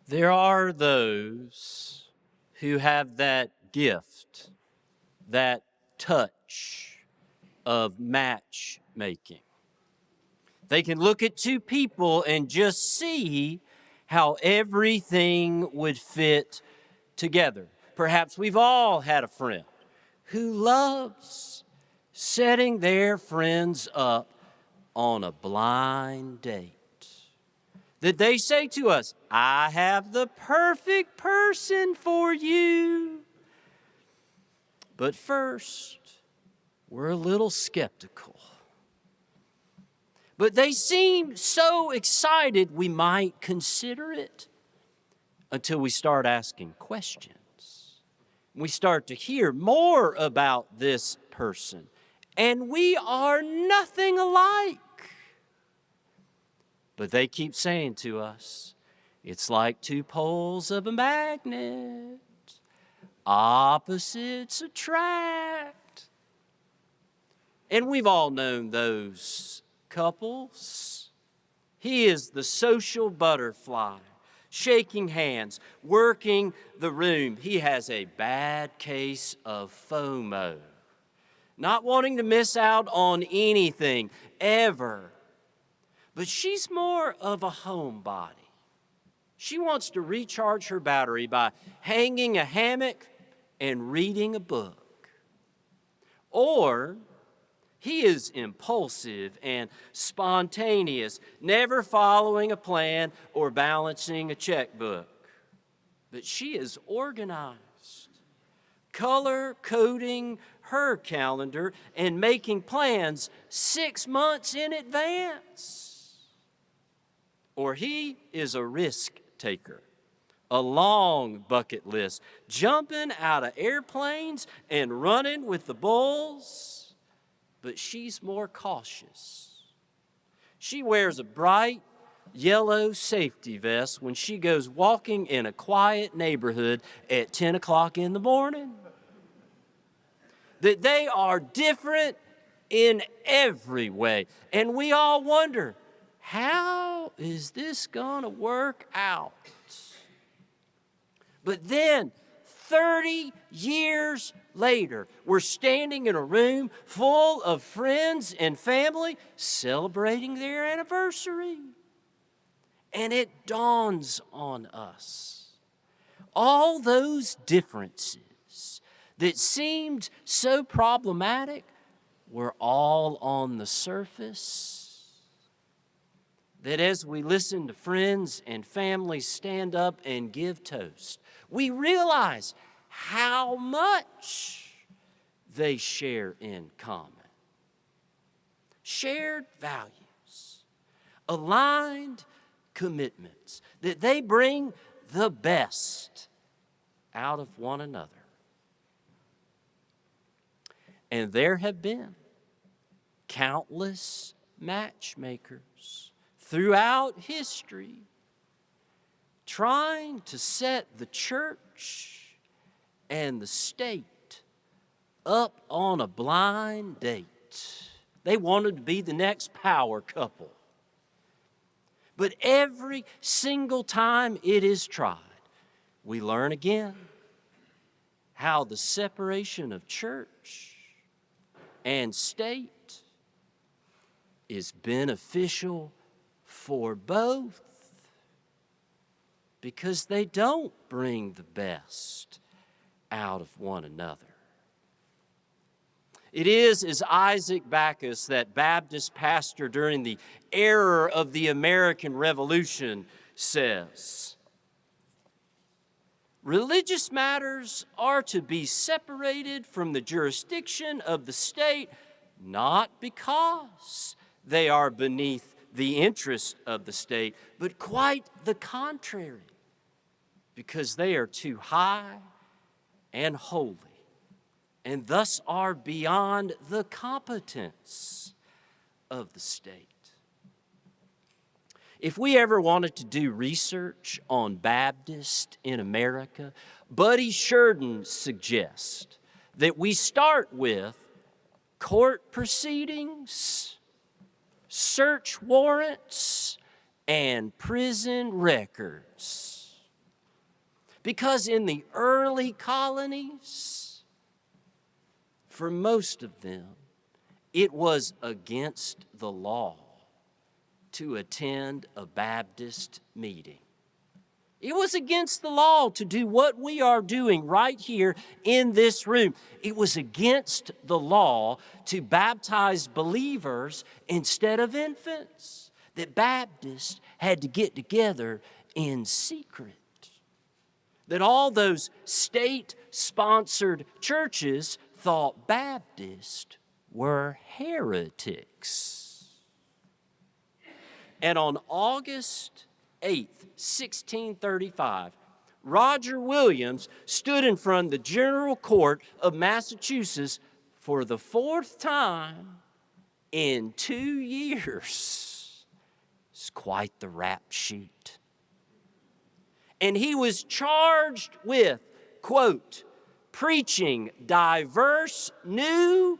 There are those who have that gift, that touch of matchmaking. They can look at two people and just see how everything would fit together. Perhaps we've all had a friend who loves setting their friends up on a blind date. That they say to us, I have the perfect person for you. But first, we're a little skeptical. But they seem so excited we might consider it until we start asking questions. We start to hear more about this person, and we are nothing alike. But they keep saying to us, it's like two poles of a magnet. Opposites attract. And we've all known those couples. He is the social butterfly, shaking hands, working the room. He has a bad case of FOMO, not wanting to miss out on anything ever. But she's more of a homebody. She wants to recharge her battery by hanging a hammock and reading a book. Or he is impulsive and spontaneous, never following a plan or balancing a checkbook. But she is organized, color-coding her calendar and making plans 6 months in advance. Or he is a risk taker, a long bucket list, jumping out of airplanes and running with the bulls. But she's more cautious. She wears a bright yellow safety vest when she goes walking in a quiet neighborhood at 10 o'clock in the morning. That they are different in every way. And we all wonder, how is this going to work out? But then, 30 years later, we're standing in a room full of friends and family celebrating their anniversary. And it dawns on us, all those differences that seemed so problematic were all on the surface. That as we listen to friends and family stand up and give toast, we realize how much they share in common. Shared values, aligned commitments, that they bring the best out of one another. And there have been countless matchmakers throughout history, trying to set the church and the state up on a blind date. They wanted to be the next power couple. But every single time it is tried, we learn again how the separation of church and state is beneficial for both, because they don't bring the best out of one another. It is, as Isaac Backus, that Baptist pastor during the era of the American Revolution, says, religious matters are to be separated from the jurisdiction of the state, not because they are beneath the interest of the state, but quite the contrary, because they are too high and holy, and thus are beyond the competence of the state. If we ever wanted to do research on Baptists in America, Buddy Sheridan suggests that we start with court proceedings, search warrants, and prison records. Because in the early colonies, for most of them, it was against the law to attend a Baptist meeting. It was against the law to do what we are doing right here in this room. It was against the law to baptize believers instead of infants. That Baptists had to get together in secret. That all those state-sponsored churches thought Baptists were heretics. And on August 8th, 1635, Roger Williams stood in front of the General Court of Massachusetts for the fourth time in 2 years. It's quite the rap sheet. And he was charged with, quote, preaching diverse, new,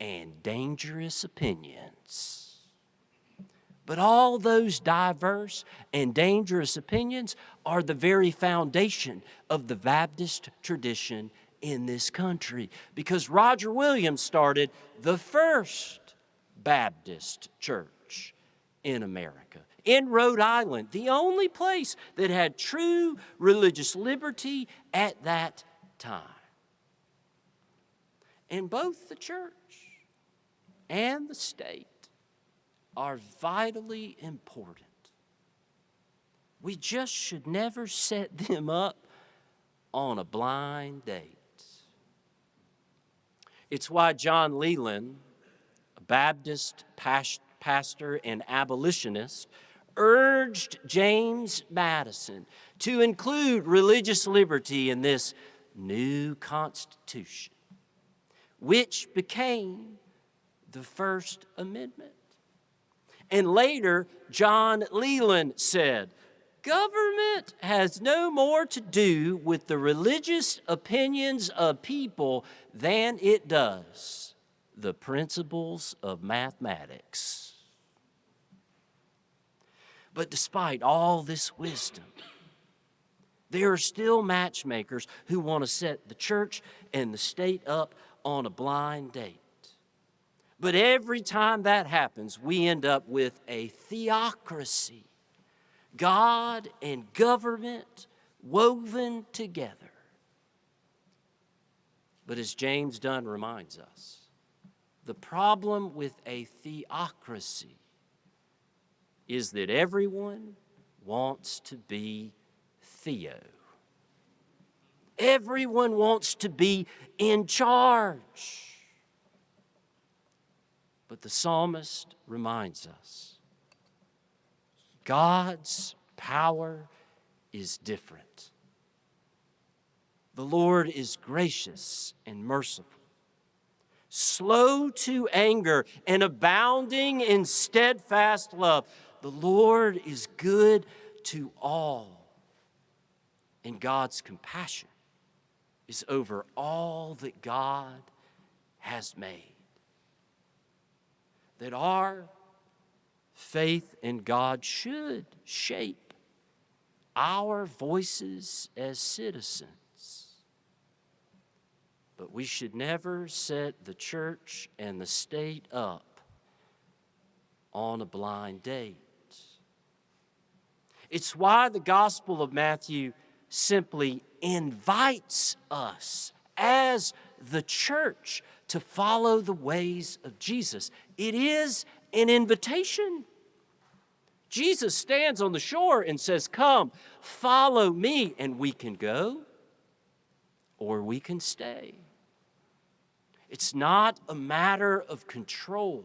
and dangerous opinions. But all those diverse and dangerous opinions are the very foundation of the Baptist tradition in this country. Because Roger Williams started the first Baptist church in America, in Rhode Island, the only place that had true religious liberty at that time. And both the church and the state are vitally important. We just should never set them up on a blind date. It's why John Leland, a Baptist pastor and abolitionist, urged James Madison to include religious liberty in this new Constitution, which became the First Amendment. And later, John Leland said, government has no more to do with the religious opinions of people than it does the principles of mathematics. But despite all this wisdom, there are still matchmakers who want to set the church and the state up on a blind date. But every time that happens, we end up with a theocracy, God and government woven together. But as James Dunn reminds us, the problem with a theocracy is that everyone wants to be Theo. Everyone wants to be in charge. But the psalmist reminds us, God's power is different. The Lord is gracious and merciful, slow to anger and abounding in steadfast love. The Lord is good to all, and God's compassion is over all that God has made. That our faith in God should shape our voices as citizens. But we should never set the church and the state up on a blind date. It's why the Gospel of Matthew simply invites us as the church to follow the ways of Jesus. It is an invitation. Jesus stands on the shore and says, come, follow me, and we can go or we can stay. It's not a matter of control.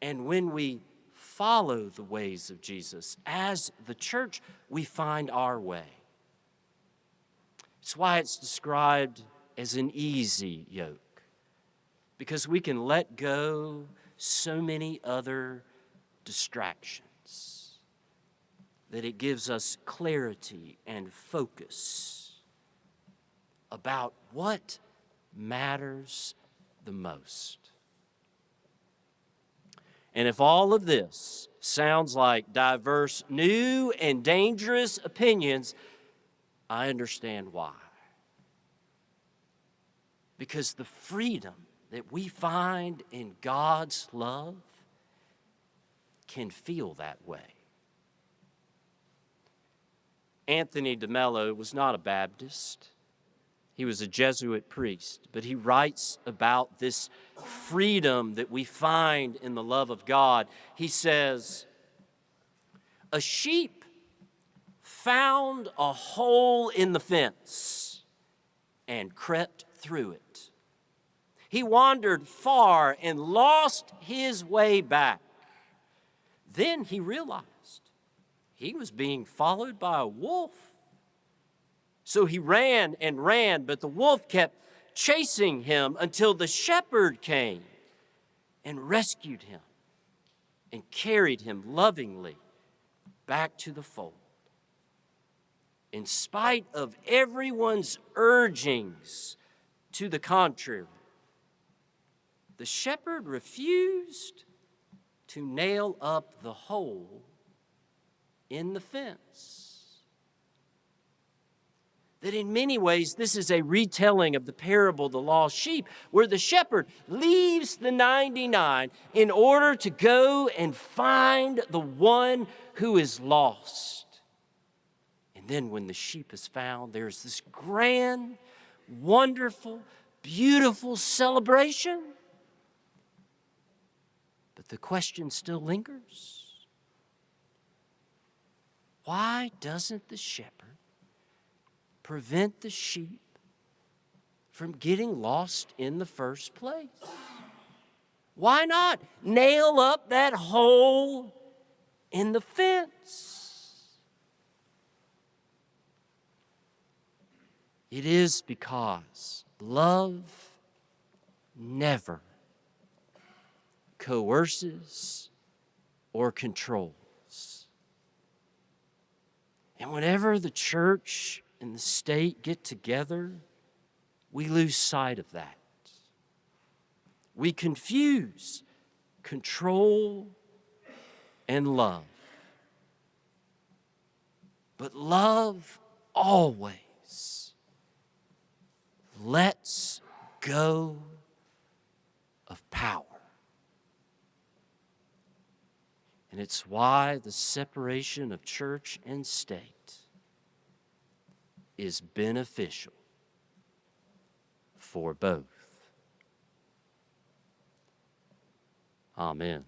And when we follow the ways of Jesus as the church, we find our way. It's why it's described as an easy yoke, because we can let go so many other distractions, that it gives us clarity and focus about what matters the most. And if all of this sounds like diverse, new, and dangerous opinions, I understand why. Because the freedom that we find in God's love can feel that way. Anthony DeMello was not a Baptist. He was a Jesuit priest, but he writes about this freedom that we find in the love of God. He says, "A sheep found a hole in the fence and crept through it. He wandered far and lost his way back. Then he realized he was being followed by a wolf. So he ran and ran, but the wolf kept chasing him until the shepherd came and rescued him and carried him lovingly back to the fold. In spite of everyone's urgings to the contrary, the shepherd refused to nail up the hole in the fence." That in many ways, this is a retelling of the parable of the lost sheep, where the shepherd leaves the 99 in order to go and find the one who is lost. And then when the sheep is found, there's this grand, wonderful, beautiful celebration. But the question still lingers. Why doesn't the shepherd prevent the sheep from getting lost in the first place? Why not nail up that hole in the fence? It is because love never coerces or controls. And whenever the church and the state get together, we lose sight of that. We confuse control and love. But love always lets go of power. And it's why the separation of church and state is beneficial for both. Amen.